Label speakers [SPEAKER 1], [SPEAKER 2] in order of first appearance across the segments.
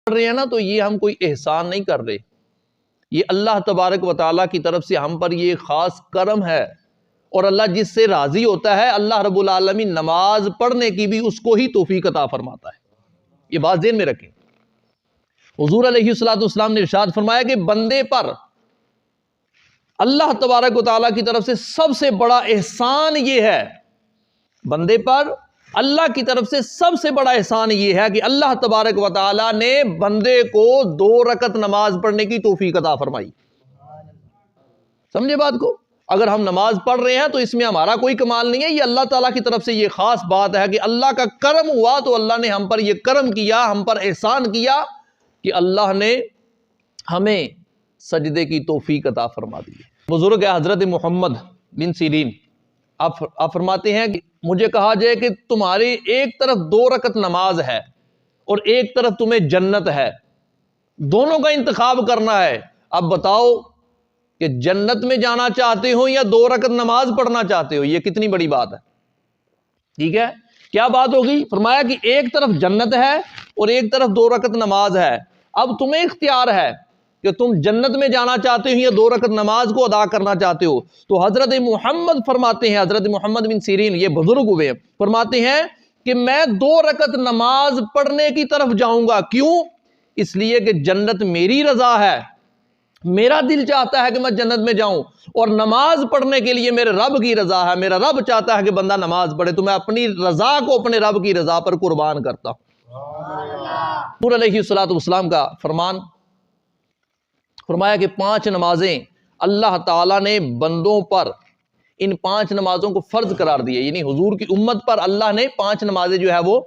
[SPEAKER 1] پڑھ رہے ہیں نا تو یہ ہم کوئی احسان نہیں کر رہے، یہ اللہ تبارک و تعالیٰ کی طرف سے ہم پر یہ خاص کرم ہے، اور اللہ جس سے راضی ہوتا ہے اللہ رب العالمین نماز پڑھنے کی بھی اس کو ہی توفیق عطا فرماتا ہے۔ یہ بات ذہن میں رکھیں۔ حضور علیہ السلام نے ارشاد فرمایا کہ بندے پر اللہ تبارک و تعالیٰ کی طرف سے سب سے بڑا احسان یہ ہے، بندے پر اللہ کی طرف سے سب سے بڑا احسان یہ ہے کہ اللہ تبارک و تعالیٰ نے بندے کو 2 رکعت نماز پڑھنے کی توفیق عطا فرمائی۔ سمجھے بات کو؟ اگر ہم نماز پڑھ رہے ہیں تو اس میں ہمارا کوئی کمال نہیں ہے، یہ اللہ تعالیٰ کی طرف سے یہ خاص بات ہے کہ اللہ کا کرم ہوا، تو اللہ نے ہم پر یہ کرم کیا، ہم پر احسان کیا کہ اللہ نے ہمیں سجدے کی توفیق عطا فرما دی۔ بزرگ حضرت محمد بن سیرین آپ فرماتے ہیں کہ مجھے کہا جائے کہ تمہاری ایک طرف 2 رکعت نماز ہے اور ایک طرف تمہیں جنت ہے، دونوں کا انتخاب کرنا ہے، اب بتاؤ کہ جنت میں جانا چاہتے ہو یا 2 رکعت نماز پڑھنا چاہتے ہو؟ یہ کتنی بڑی بات ہے، ٹھیک ہے؟ کیا بات ہوگی؟ فرمایا کہ ایک طرف جنت ہے اور ایک طرف 2 رکعت نماز ہے، اب تمہیں اختیار ہے کہ تم جنت میں جانا چاہتے ہو یا 2 رکعت نماز کو ادا کرنا چاہتے ہو۔ تو حضرت محمد فرماتے ہیں، حضرت محمد بن سیرین یہ بزرگ ہوئے، فرماتے ہیں کہ میں 2 رکعت نماز پڑھنے کی طرف جاؤں گا۔ کیوں؟ اس لیے کہ جنت میری رضا ہے، میرا دل چاہتا ہے کہ میں جنت میں جاؤں، اور نماز پڑھنے کے لیے میرے رب کی رضا ہے، میرا رب چاہتا ہے کہ بندہ نماز پڑھے، تو میں اپنی رضا کو اپنے رب کی رضا پر قربان کرتا ہوں۔ حضور علیہ السلام کا فرمان فرمایا کہ 5 نمازیں اللہ تعالیٰ نے بندوں پر ان 5 نمازوں کو فرض قرار دی ہے، یعنی حضور کی امت پر اللہ نے 5 نمازیں جو ہے وہ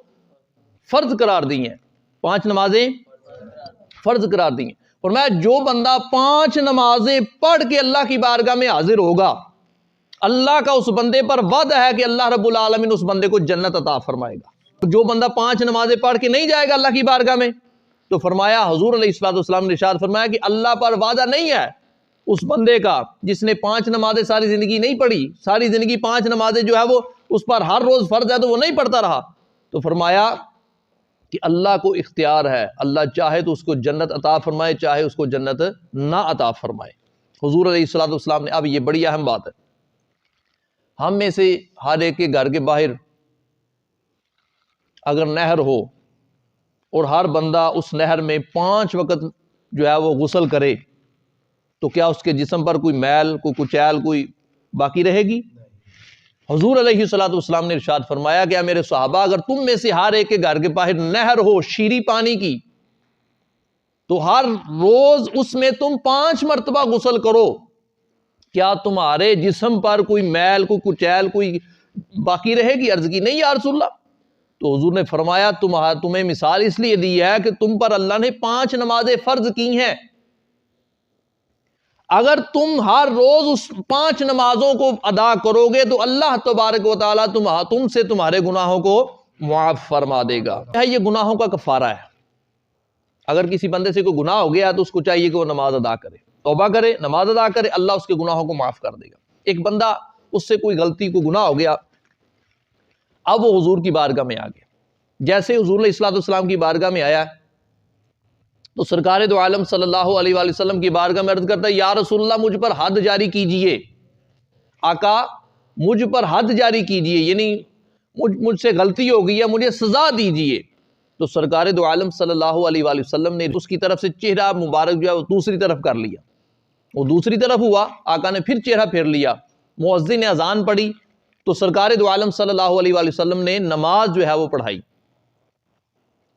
[SPEAKER 1] فرض قرار دی ہیں، 5 نمازیں فرض قرار دی ہیں۔ فرمایا جو بندہ 5 نمازیں پڑھ کے اللہ کی بارگاہ میں حاضر ہوگا، اللہ کا اس بندے پر وعدہ ہے کہ اللہ رب العالمین اس بندے کو جنت عطا فرمائے گا۔ جو بندہ 5 نمازیں پڑھ کے نہیں جائے گا اللہ کی بارگاہ میں، تو فرمایا حضور علیہ السلام نے ارشاد فرمایا کہ اللہ پر وعدہ نہیں ہے اس بندے کا جس نے 5 نمازیں ساری زندگی نہیں پڑھی، ساری زندگی 5 نمازیں جو ہے وہ اس پر ہر روز فرض ہے تو وہ نہیں پڑھتا رہا، تو فرمایا کہ اللہ کو اختیار ہے، اللہ چاہے تو اس کو جنت عطا فرمائے، چاہے اس کو جنت نہ عطا فرمائے۔ حضور علیہ السلام نے، اب یہ بڑی اہم بات ہے، ہم میں سے ہر ایک کے گھر کے باہر اگر نہر ہو اور ہر بندہ اس نہر میں 5 وقت جو ہے وہ غسل کرے، تو کیا اس کے جسم پر کوئی میل، کوئی کچیل، کوئی باقی رہے گی؟ حضور علیہ السلام نے ارشاد فرمایا کہ میرے صحابہ، اگر تم میں سے ہر ایک کے گھر کے باہر نہر ہو شیریں پانی کی، تو ہر روز اس میں تم 5 مرتبہ غسل کرو، کیا تمہارے جسم پر کوئی میل، کوئی کچیل، کوئی باقی رہے گی؟ عرض کی نہیں یا رسول اللہ۔ تو حضور نے فرمایا تمہیں مثال اس لیے دی ہے کہ تم پر اللہ نے 5 نمازیں فرض کی ہیں، اگر تم ہر روز اس 5 نمازوں کو ادا کرو گے تو اللہ تبارک و تعالیٰ تم سے تمہارے گناہوں کو معاف فرما دے گا۔ یہ گناہوں کا کفارہ ہے۔ اگر کسی بندے سے کوئی گناہ ہو گیا تو اس کو چاہیے کہ وہ نماز ادا کرے، توبہ کرے، نماز ادا کرے، اللہ اس کے گناہوں کو معاف کر دے گا۔ ایک بندہ اس سے کوئی غلطی، کوئی گناہ ہو گیا، اب وہ حضور کی بارگاہ میں آ گیا، جیسے حضور علیہ السلام کی بارگاہ میں آیا تو سرکار دو عالم صلی اللہ علیہ وآلہ وسلم کی بارگاہ میں عرض کرتا ہے، یا رسول اللہ مجھ پر حد جاری کیجئے، آقا مجھ پر حد جاری کیجئے، یعنی مجھ سے غلطی ہو گئی ہے، مجھے سزا دیجئے۔ تو سرکار دو عالم صلی اللہ علیہ وآلہ وسلم نے اس کی طرف سے چہرہ مبارک جو ہے وہ دوسری طرف کر لیا، وہ دوسری طرف ہوا، آقا نے پھر چہرہ پھیر لیا، مؤذن نے اذان پڑھی تو سرکار دو عالم صلی اللہ علیہ وآلہ وسلم نے نماز جو ہے وہ پڑھائی۔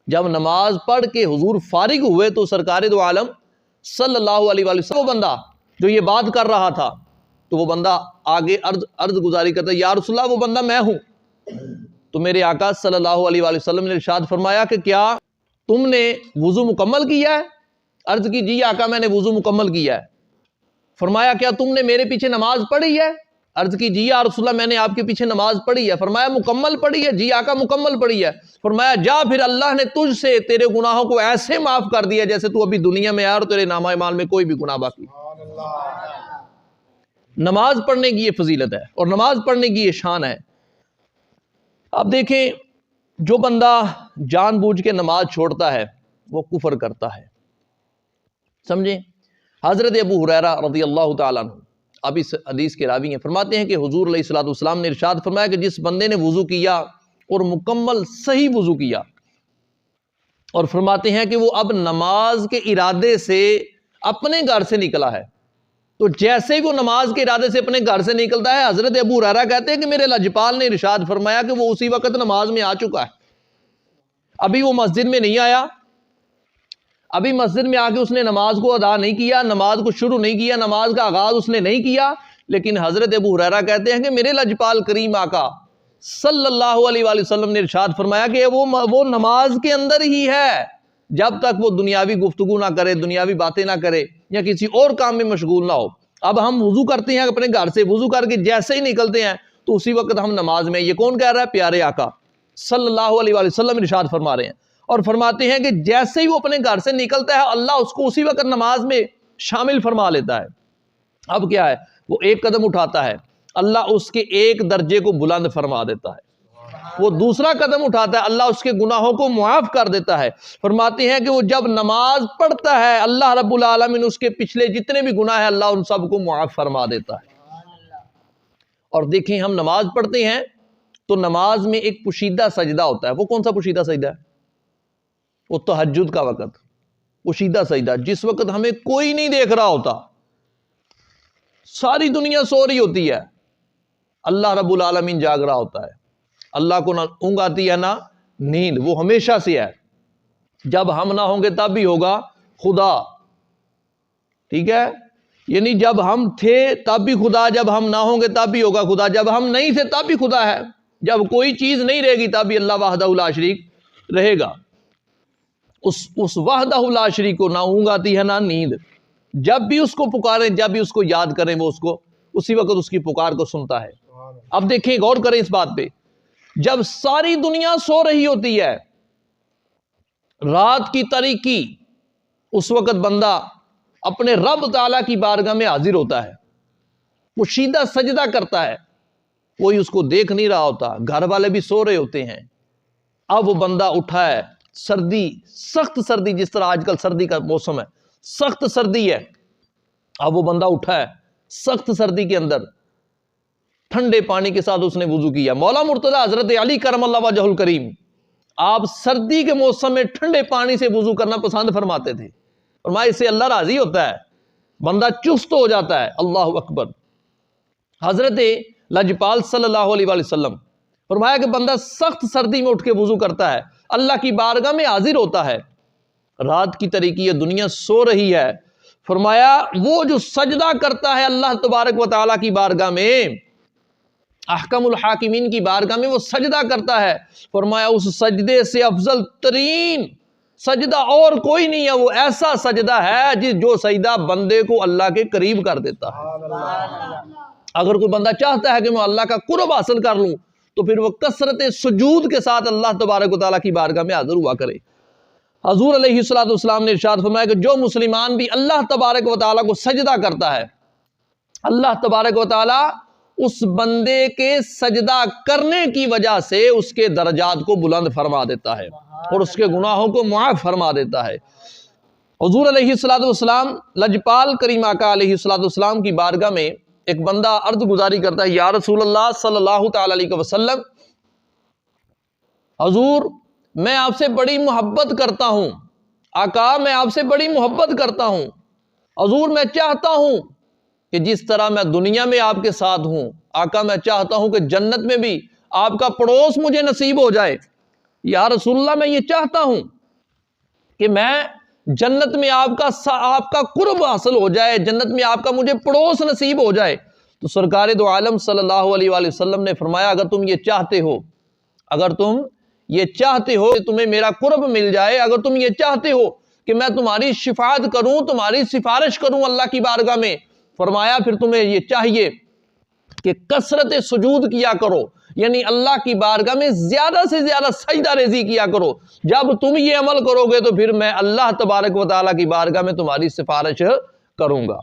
[SPEAKER 1] جب نماز پڑھ کے حضور فارغ ہوئے تو سرکار دو عالم صلی اللہ علیہ وآلہ وسلم، وہ بندہ جو یہ بات کر رہا تھا، تو وہ بندہ آگے عرض گزاری کرتا ہے، یا رسول اللہ وہ بندہ میں ہوں۔ تو میرے آقا صلی اللہ علیہ وآلہ وسلم نے ارشاد فرمایا کہ کیا تم نے وضو مکمل کیا ہے؟ عرض کی جی آقا میں نے وضو مکمل کیا ہے۔ فرمایا کیا تم نے میرے پیچھے نماز پڑھی ہے؟ عرض کی جی یا رسول اللہ میں نے آپ کے پیچھے نماز پڑھی ہے۔ فرمایا مکمل پڑھی ہے؟ جی آقا مکمل پڑھی ہے۔ فرمایا جا پھر اللہ نے تجھ سے تیرے گناہوں کو ایسے معاف کر دیا جیسے تو ابھی دنیا میں آیا اور تیرے نامہ اعمال میں کوئی بھی گناہ باقی۔ نماز پڑھنے کی یہ فضیلت ہے اور نماز پڑھنے کی یہ شان ہے۔ اب دیکھیں جو بندہ جان بوجھ کے نماز چھوڑتا ہے وہ کفر کرتا ہے. سمجھیں. حضرت ابو ہریرہ رضی اللہ تعالیٰ عنہ اب اس حدیث کے راوی ہیں، فرماتے ہیں کہ حضور علیہ الصلوۃ والسلام نے ارشاد فرمایا کہ جس بندے نے وضو کیا اور مکمل صحیح وضو کیا، اور فرماتے ہیں کہ وہ اب نماز کے ارادے سے اپنے گھر سے نکلا ہے، تو جیسے ہی وہ نماز کے ارادے سے اپنے گھر سے نکلتا ہے، حضرت ابو ہریرہ کہتے ہیں کہ میرے لجپال نے ارشاد فرمایا کہ وہ اسی وقت نماز میں آ چکا ہے. ابھی وہ مسجد میں نہیں آیا، ابھی مسجد میں آ کے اس نے نماز کو ادا نہیں کیا، نماز کو شروع نہیں کیا، نماز کا آغاز اس نے نہیں کیا، لیکن حضرت ابو ہریرہ کہتے ہیں کہ میرے لجپال کریم آقا صلی اللہ علیہ وآلہ وسلم نے ارشاد فرمایا کہ وہ نماز کے اندر ہی ہے جب تک وہ دنیاوی گفتگو نہ کرے، دنیاوی باتیں نہ کرے یا کسی اور کام میں مشغول نہ ہو. اب ہم وضو کرتے ہیں اپنے گھر سے، وضو کر کے جیسے ہی نکلتے ہیں تو اسی وقت ہم نماز میں. یہ کون کہہ رہا ہے؟ پیارے آقا صلی اللہ علیہ وآلہ وسلم ارشاد فرما رہے ہیں، اور فرماتے ہیں کہ جیسے ہی وہ اپنے گھر سے نکلتا ہے اللہ اس کو اسی وقت نماز میں شامل فرما لیتا ہے. اب کیا ہے؟ وہ ایک قدم اٹھاتا ہے، اللہ اس کے ایک درجے کو بلند فرما دیتا ہے. وہ دوسرا قدم اٹھاتا ہے، اللہ اس کے گناہوں کو معاف کر دیتا ہے. فرماتے ہیں کہ وہ جب نماز پڑھتا ہے اللہ رب العالمین اس کے پچھلے جتنے بھی گناہ ہیں اللہ ان سب کو معاف فرما دیتا ہے. اور دیکھیں ہم نماز پڑھتے ہیں تو نماز میں ایک پوشیدہ سجدہ ہوتا ہے. وہ کون سا پوشیدہ سجدہ ہے؟ وہ تہجد کا وقت، پوشیدہ سجدہ، جس وقت ہمیں کوئی نہیں دیکھ رہا ہوتا، ساری دنیا سو رہی ہوتی ہے، اللہ رب العالمین جاگ رہا ہوتا ہے. اللہ کو نہ اونگ آتی ہے نہ نیند، وہ ہمیشہ سے ہے. جب ہم نہ ہوں گے تب بھی ہوگا خدا، ٹھیک ہے؟ یعنی جب ہم تھے تب بھی خدا، جب ہم نہ ہوں گے تب بھی ہوگا خدا، جب ہم نہیں تھے تب بھی خدا ہے، جب کوئی چیز نہیں رہے گی تب بھی اللہ وحدہ لا شریک رہے گا. اس وحدہ لا شریک کو نہ اونگ آتی ہے نہ نیند. جب بھی اس کو پکاریں، جب بھی اس کو یاد کریں، وہ اس کو اسی وقت اس کی پکار کو سنتا ہے. اب دیکھیں، غور کریں اس بات پہ، جب ساری دنیا سو رہی ہوتی ہے، رات کی تاریکی، اس وقت بندہ اپنے رب تعالیٰ کی بارگاہ میں حاضر ہوتا ہے، پوشیدہ سجدہ کرتا ہے، کوئی اس کو دیکھ نہیں رہا ہوتا، گھر والے بھی سو رہے ہوتے ہیں. اب وہ بندہ اٹھا ہے، سردی، سخت سردی، جس طرح آج کل سردی کا موسم ہے، سخت سردی ہے. اب وہ بندہ اٹھا ہے سخت سردی کے اندر، ٹھنڈے پانی کے ساتھ اس نے وضو کیا. مولا مرتضی حضرت علی کرم اللہ وجہ الکریم آپ سردی کے موسم میں ٹھنڈے پانی سے وضو کرنا پسند فرماتے تھے، فرمایا اس سے اللہ راضی ہوتا ہے، بندہ چست ہو جاتا ہے. اللہ اکبر. حضرت لجپال صلی اللہ علیہ وآلہ وسلم فرمایا کہ بندہ سخت سردی میں اٹھ کے وضو کرتا ہے، اللہ کی بارگاہ میں حاضر ہوتا ہے، رات کی تاریکی ہے، دنیا سو رہی ہے. فرمایا وہ جو سجدہ کرتا ہے اللہ تبارک و تعالیٰ کی بارگاہ میں، احکم الحاکمین کی بارگاہ میں وہ سجدہ کرتا ہے، فرمایا اس سجدے سے افضل ترین سجدہ اور کوئی نہیں ہے، وہ ایسا سجدہ ہے جو سجدہ بندے کو اللہ کے قریب کر دیتا ہے. اگر کوئی بندہ چاہتا ہے کہ میں اللہ کا قرب حاصل کر لوں تو پھر وہ کثرت سجود کے ساتھ اللہ تبارک و تعالیٰ کی بارگاہ میں حاضر ہوا کرے. حضور علیہ الصلوۃ والسلام نے ارشاد فرمایا کہ جو مسلمان بھی اللہ تبارک و تعالیٰ کو سجدہ کرتا ہے، اللہ تبارک و تعالیٰ اس بندے کے سجدہ کرنے کی وجہ سے اس کے درجات کو بلند فرما دیتا ہے اور اس کے گناہوں کو معاف فرما دیتا ہے. حضور علیہ الصلوۃ والسلام لجپال کریم آقا علیہ الصلوۃ والسلام کی بارگاہ میں ایک بندہ عرض گزاری کرتا ہے، یا رسول اللہ صلی اللہ تعالی علیہ وسلم، حضور میں آپ سے بڑی محبت کرتا ہوں، آقا میں آپ سے بڑی محبت کرتا ہوں، حضور میں چاہتا ہوں کہ جس طرح میں دنیا میں آپ کے ساتھ ہوں، آقا میں چاہتا ہوں کہ جنت میں بھی آپ کا پڑوس مجھے نصیب ہو جائے. یا رسول اللہ میں یہ چاہتا ہوں کہ میں جنت میں آپ کا قرب حاصل ہو جائے، جنت میں آپ کا مجھے پڑوس نصیب ہو جائے. تو سرکار دو عالم صلی اللہ علیہ وآلہ وسلم نے فرمایا اگر تم یہ چاہتے ہو، اگر تم یہ چاہتے ہو کہ تمہیں میرا قرب مل جائے، اگر تم یہ چاہتے ہو کہ میں تمہاری شفاعت کروں، تمہاری سفارش کروں اللہ کی بارگاہ میں، فرمایا پھر تمہیں یہ چاہیے کہ کثرت سجود کیا کرو، یعنی اللہ کی بارگاہ میں زیادہ سے زیادہ سجدہ ریزی کیا کرو. جب تم یہ عمل کرو گے تو پھر میں اللہ تبارک و تعالیٰ کی بارگاہ میں تمہاری سفارش کروں گا.